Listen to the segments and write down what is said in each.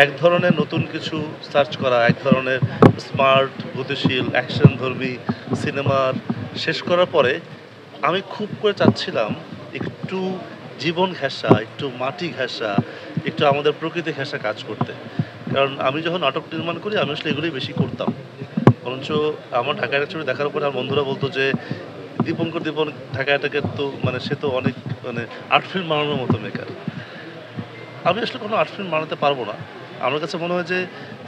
এক ধরনের নতুন কিছু সার্চ করা, এক ধরনের স্মার্ট, গতিশীল, অ্যাকশনধর্মী সিনেমার শেষ করার পরে আমি খুব করে চাচ্ছিলাম একটু জীবন ঘেঁষা, একটু মাটি ঘেঁষা, একটু আমাদের প্রকৃতি ঘেঁষা কাজ করতে। কারণ আমি যখন নাটক নির্মাণ করি আমি আসলে এগুলোই বেশি করতাম। বরঞ্চ আমার ঢাকার এক ছবি দেখার পরে আমার বন্ধুরা বলতো যে, দীপন ঢাকা এটাকে তো মানে সে তো অনেক মানে আর্ট ফিল্ম বানানোর মতো মেকার। আমি আসলে কোনো আর্ট ফিল্ম বানাতে পারবো না। আমার কাছে মনে হয় যে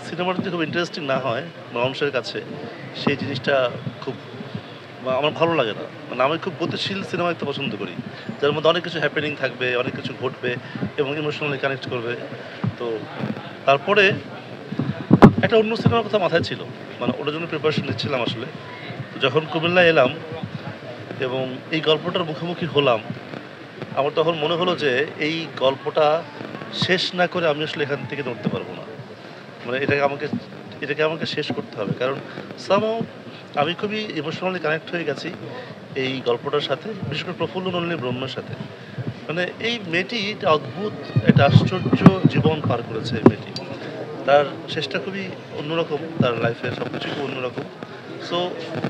সিনেমাটা যদি খুব ইন্টারেস্টিং না হয় মানুষের কাছে, সেই জিনিসটা খুব আমার ভালো লাগে না। মানে আমি খুব গতিশীল সিনেমা দেখতে পছন্দ করি। যার মধ্যে অনেক কিছু হ্যাপেনিং থাকবে, অনেক কিছু ঘটবে এবং ইমোশনালি কানেক্ট করবে। তো তারপরে একটা অন্য সিনেমার কথা মাথায় ছিল। মানে ওটার জন্য প্রিপারেশন নিচ্ছিলাম আসলে। তো যখন কুমিল্লায় এলাম এবং এই গল্পটার মুখোমুখি হলাম, আমার তখন মনে হলো যে এই গল্পটা শেষ না করে আমি আসলে এখান থেকে নড়তে পারবো না। মানে এটাকে আমাকে শেষ করতে হবে। কারণ somehow আমি খুবই ইমোশনালি কানেক্ট হয়ে গেছি এই গল্পটার সাথে, বিশেষ করে প্রফুল্ল নলিনী ব্রহ্মের সাথে। মানে এই মেয়েটি একটা অদ্ভুত, একটা আশ্চর্য জীবন পার করেছে এই মেয়েটি। তার শেষটা খুবই অন্যরকম, তার লাইফের সবকিছুই খুব অন্যরকম। সো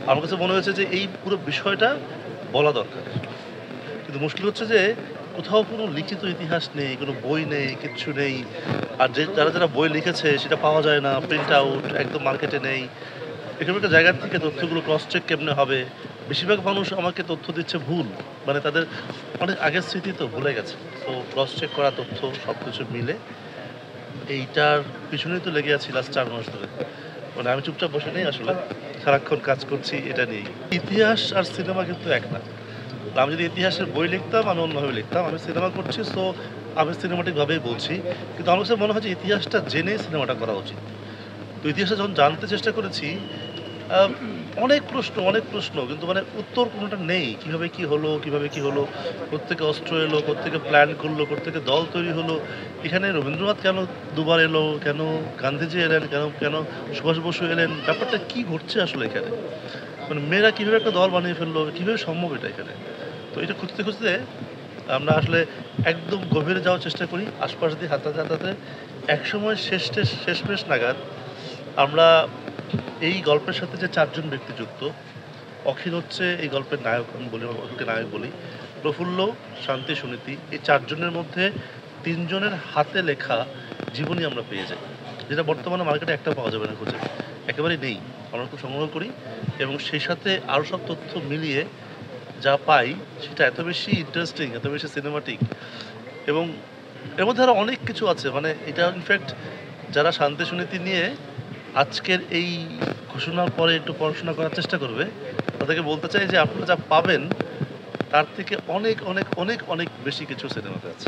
আমার কাছে মনে হয়েছে যে এই পুরো বিষয়টা বলা দরকার। কিন্তু মুশকিল হচ্ছে যে কোথাও কোনো লিখিত ইতিহাস নেই, কোনো বই নেই, কিচ্ছু নেই। আর যারা বই লিখেছে সেটা পাওয়া যায় না, প্রিন্ট আউট একদম মার্কেটে নেই। এরকম একটা জায়গা থেকে তথ্যগুলো ক্রস চেক কেমনে হবে? বেশিরভাগ মানুষ আমাকে তথ্য দিচ্ছে ভুল। মানে তাদের অনেক আগের স্মৃতি তো ভুলে গেছে। তো ক্রস চেক করা তথ্য সবকিছু মিলে এইটার পিছনেই তো লেগে আছি লাস্ট ৪ মাস ধরে। মানে আমি চুপচাপ বসে নেই আসলে। সারাক্ষণ কাজ করছি এটা নিয়েই। ইতিহাস আর সিনেমা কিন্তু এক না। আমি যদি ইতিহাসের বই লিখতাম আমি অন্যভাবে লিখতাম। আমি সিনেমা করছি সো আমি সিনেমাটিক ভাবেই বলছি। কিন্তু আমার কাছে মনে হয় যে ইতিহাসটা জেনে সিনেমাটা করা উচিত। তো ইতিহাসে যখন জানতে চেষ্টা করেছি আ অনেক প্রশ্ন কিন্তু মানে উত্তর কোনটা নেই। কিভাবে কি হলো, কিভাবে কি হলো? কোত্থেকে অস্ত্র এলো, কোত্থেকে প্ল্যান করলো, কোত্থেকে দল তৈরি হলো? এখানে রবীন্দ্রনাথ কেন দুবার এলো? কেন গান্ধীজি এলেন? কেন সুভাষ বসু এলেন? ব্যাপারটা কি ঘটছে আসলে এখানে? মানে মেয়েরা কিভাবে একটা দল বানিয়ে ফেললো? কিভাবে সম্ভব এটা এখানে? তো এটা খুঁজতে আমরা আসলে একদম গভীরে যাওয়ার চেষ্টা করি। আশপাশ দিয়ে হাঁটাতে একসময় শেষমেশ নাগাদ আমরা এই গল্পের সাথে যে ৪ জন ব্যক্তি যুক্ত, অখিল হচ্ছে এই গল্পের নায়ক, আমি বলি অখিলকে নায়ক বলি। প্রফুল্ল, শান্তি, সুনীতি এই ৪ জনের মধ্যে ৩ জনের হাতে লেখা জীবনী আমরা পেয়ে যাই। যেটা বর্তমানে মার্কেটে একটাও পাওয়া যাবে না খুঁজে। একেবারেই নেই। আমরা খুব সংগ্রহ করি এবং সেই সাথে আরও সব তথ্য মিলিয়ে যা পাই সেটা এত বেশি ইন্টারেস্টিং, এত বেশি সিনেমাটিক এবং এর মধ্যে আরো অনেক কিছু আছে। মানে এটা ইনফ্যাক্ট যারা শান্তি সুনীতি নিয়ে আজকের এই ঘোষণার পরে একটু পড়াশোনা করার চেষ্টা করবে, তাদেরকে বলতে চাই যে আপনারা যা পাবেন তার থেকে অনেক বেশি কিছু সিনেমাতে আছে।